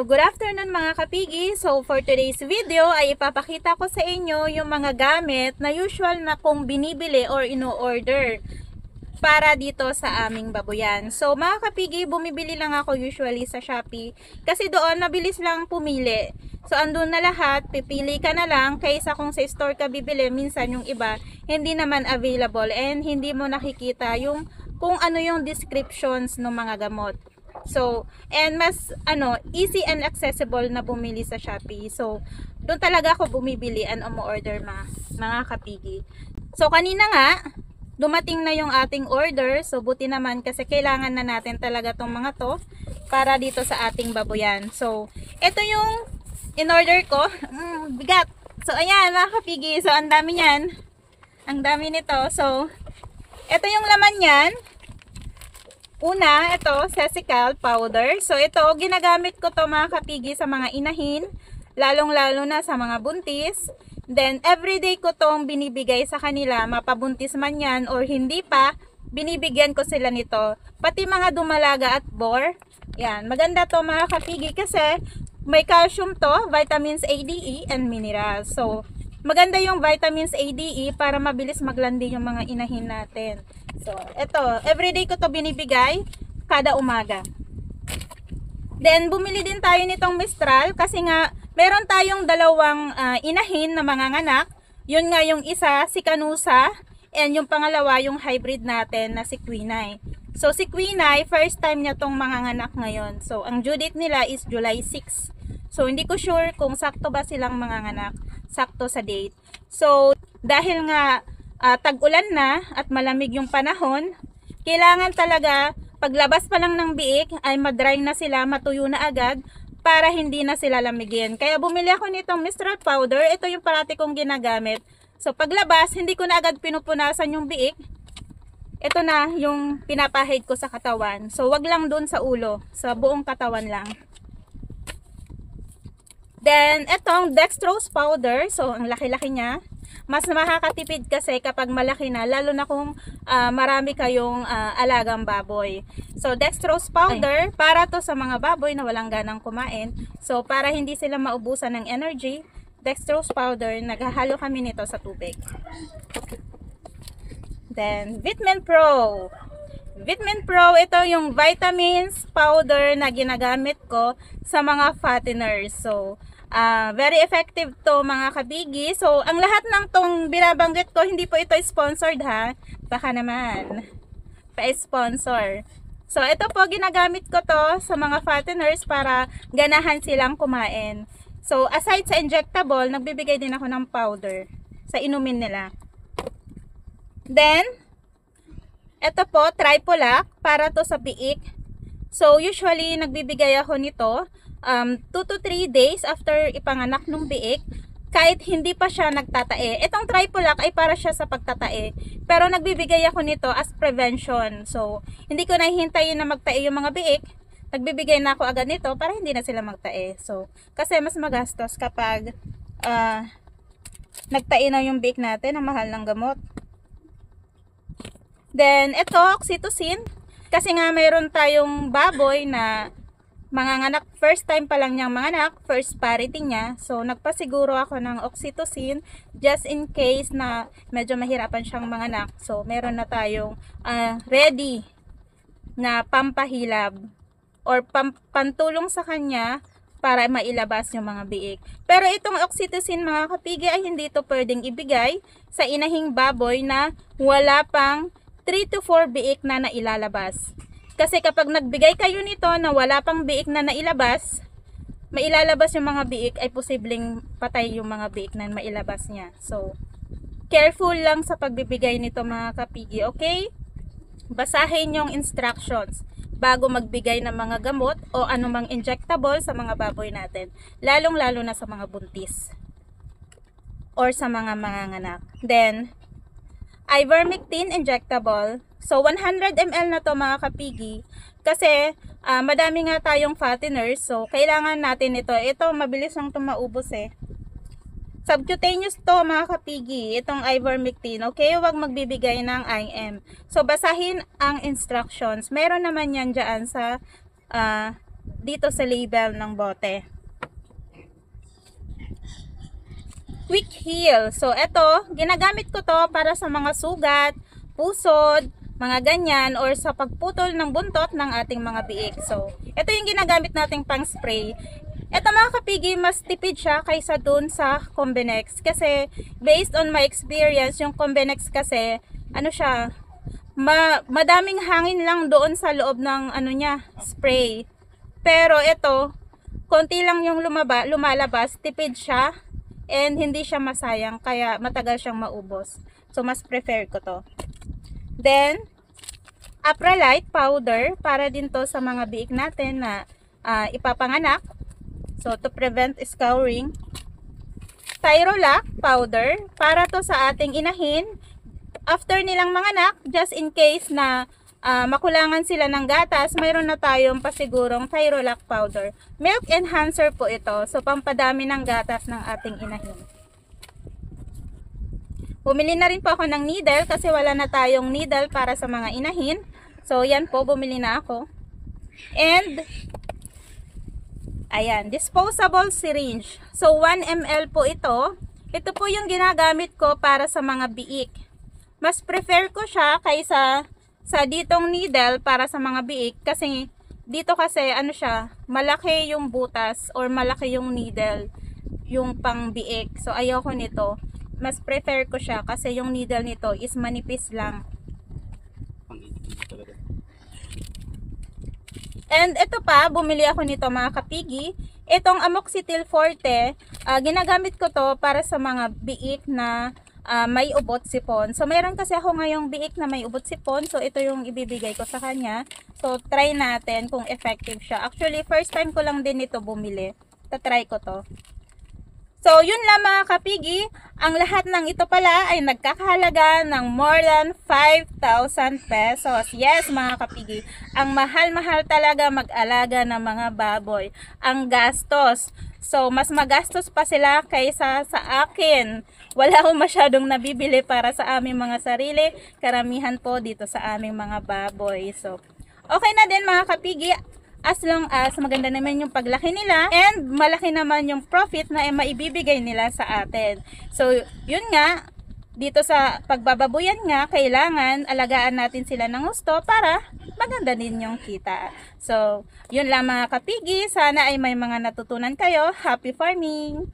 good afternoon mga kapigi. So, for today's video ay ipapakita ko sa inyo yung mga gamit na usual na kung binibili or ino-order para dito sa aming babuyan. So, mga kapigi, bumibili lang ako usually sa Shopee kasi doon mabilis lang pumili. So, andun na lahat, pipili ka na lang kaysa kung sa store ka bibili, minsan yung iba hindi naman available and hindi mo nakikita yung kung ano yung descriptions ng mga gamot. So, and mas easy and accessible na bumili sa Shopee. So, doon talaga ako bumibili and umu-order mga kapigi. So, kanina nga dumating na yung ating order. So, buti naman kasi kailangan na natin talaga tong mga to para dito sa ating babuyan. So, ito yung in-order ko. Bigat. So, ayan mga kapigi. So, ang dami niyan. Ang dami nito. So, ito yung laman niyan. Una, ito, sesical powder. So, ito, ginagamit ko to mga kapigi sa mga inahin, lalong-lalo na sa mga buntis. Then, everyday ko tong binibigay sa kanila, mapabuntis man yan or hindi pa, binibigyan ko sila nito. Pati mga dumalaga at bore. Yan, maganda to mga kapigi kasi may calcium to, vitamins A, D, E, and minerals. So, maganda yung vitamins A, D, E para mabilis maglandi yung mga inahin natin. So, ito, everyday ko to binibigay kada umaga. Then, bumili din tayo nitong Mistral kasi nga, meron tayong dalawang inahin na manganganak. Yun nga yung isa, si Canusa, and yung pangalawa, yung hybrid natin na si Quinay. So, si Quinay, first time niya tong manganganak ngayon. So, ang due date nila is July 6. So, hindi ko sure kung sakto ba silang manganganak, sakto sa date. So, dahil nga tag-ulan na at malamig yung panahon, kailangan talaga paglabas pa lang ng biik ay madry na sila, matuyo na agad para hindi na sila lamigin. Kaya bumili ako nitong Mistral powder. Ito yung parati kong ginagamit. So paglabas, hindi ko na agad pinupunasan yung biik. Ito na yung pinapahid ko sa katawan. So wag lang dun sa ulo, sa buong katawan lang. Then itong dextrose powder, so ang laki-laki niya. Mas makakatipid kasi kapag malaki na, lalo na kung marami kayong alagang baboy. So, dextrose powder, para to sa mga baboy na walang ganang kumain. So, para hindi sila maubusan ng energy, dextrose powder, naghahalo kami nito sa tubig. Then, Vitamin Pro. Vitamin Pro, ito yung vitamins powder na ginagamit ko sa mga fatteners. So, very effective to mga kabigi. So, ang lahat ng tong binabanggit ko, hindi po ito sponsored ha. Baka naman, pa-sponsor. So, ito po, ginagamit ko to sa mga fatteners para ganahan silang kumain. So, aside sa injectable, nagbibigay din ako ng powder sa inumin nila. Then, ito po, Tripolac, para to sa biik. So, usually, nagbibigay ako nito 2 to 3 days after ipanganak ng biik, kahit hindi pa siya nagtatae. Itong Tripolac ay para siya sa pagtatae, pero nagbibigay ako nito as prevention. So, hindi ko na hihintayin na magtae yung mga biik, nagbibigay na ako agad nito para hindi na sila magtae. So, kasi mas magastos kapag nagtae na yung biik natin, ang mahal ng gamot. Then, ito, oxytocin. Kasi nga mayroon tayong baboy na manganganak, first time pa lang niyang manganak, first parity niya. So, nagpasiguro ako ng oxytocin just in case na medyo mahirapan siyang manganak. So, meron na tayong ready na pampahilab or pantulong sa kanya para mailabas yung mga biik. Pero itong oxytocin mga kapigi ay hindi ito pwedeng ibigay sa inahing baboy na wala pang 3 to 4 biik na nailalabas. Kasi kapag nagbigay kayo nito na wala pang biik na nailabas, mailalabas yung mga biik, ay posibleng patay yung mga biik na mailabas niya. So, careful lang sa pagbibigay nito mga kapigi, okay? Basahin yung instructions bago magbigay ng mga gamot o anumang injectable sa mga baboy natin. Lalong-lalo na sa mga buntis or sa mga manganganak. Then, ivermectin injectable. So, 100 ml na to mga kapigi. Kasi, madami nga tayong fatteners. So, kailangan natin ito. Ito, mabilis lang ito maubos eh. Subcutaneous to mga kapigi. Itong ivermectin. Okay, huwag magbibigay ng IM. So, basahin ang instructions. Meron naman yan dyan sa dito sa label ng bote. Quick heal. So, ito, ginagamit ko to para sa mga sugat, pusod, mga ganyan, or sa pagputol ng buntot ng ating mga biik. So, ito yung ginagamit nating pang spray. Ito mga kapigi, mas tipid siya kaysa dun sa Combinex. Kasi, based on my experience, yung Combinex kasi, ano siya, madaming hangin lang doon sa loob ng ano niya, spray. Pero ito, konti lang yung lumalabas, tipid siya. And hindi siya masayang, kaya matagal siyang maubos. So, mas prefer ko to. Then, Apralite powder, para din to sa mga biik natin na ipapanganak. So, to prevent scouring. Tyrolac powder, para to sa ating inahin. After nilang manganak, just in case na makulangan sila ng gatas, mayroon na tayong pasigurong Tyrolac powder. Milk enhancer po ito. So, pampadami ng gatas ng ating inahin. Bumili na rin po ako ng needle kasi wala na tayong needle para sa mga inahin. So, yan po, bumili na ako. And, ayan, disposable syringe. So, 1 ml po ito. Ito po yung ginagamit ko para sa mga biik. Mas prefer ko siya kaysa sa ditong needle para sa mga biik kasi dito kasi ano siya, malaki yung butas or malaki yung needle yung pang biik. So ayoko nito. Mas prefer ko siya kasi yung needle nito is manipis lang. And ito pa, bumili ako nito mga kapigi. Itong Amoxicillin Forte, ginagamit ko to para sa mga biik na may ubot sipon. So, mayroon kasi ako ngayong biik na may ubot sipon. So, ito yung ibibigay ko sa kanya. So, try natin kung effective siya. Actually, first time ko lang din ito bumili. Tatry ko to. So, yun lang mga kapigi. Ang lahat ng ito pala ay nagkakahalaga ng more than 5,000 pesos. Yes, mga kapigi. Ang mahal-mahal talaga mag-alaga ng mga baboy. Ang gastos. So, mas magastos pa sila kaysa sa akin. Wala akong masyadong nabibili para sa aming mga sarili. Karamihan po dito sa aming mga baboy. So, okay na din mga kapigi. As long as maganda naman yung paglaki nila and malaki naman yung profit na maibibigay nila sa atin. So, yun nga, dito sa pagbababuyan nga, kailangan alagaan natin sila ng gusto para maganda din yung kita. So, yun lang mga kapigi. Sana ay may mga natutunan kayo. Happy farming!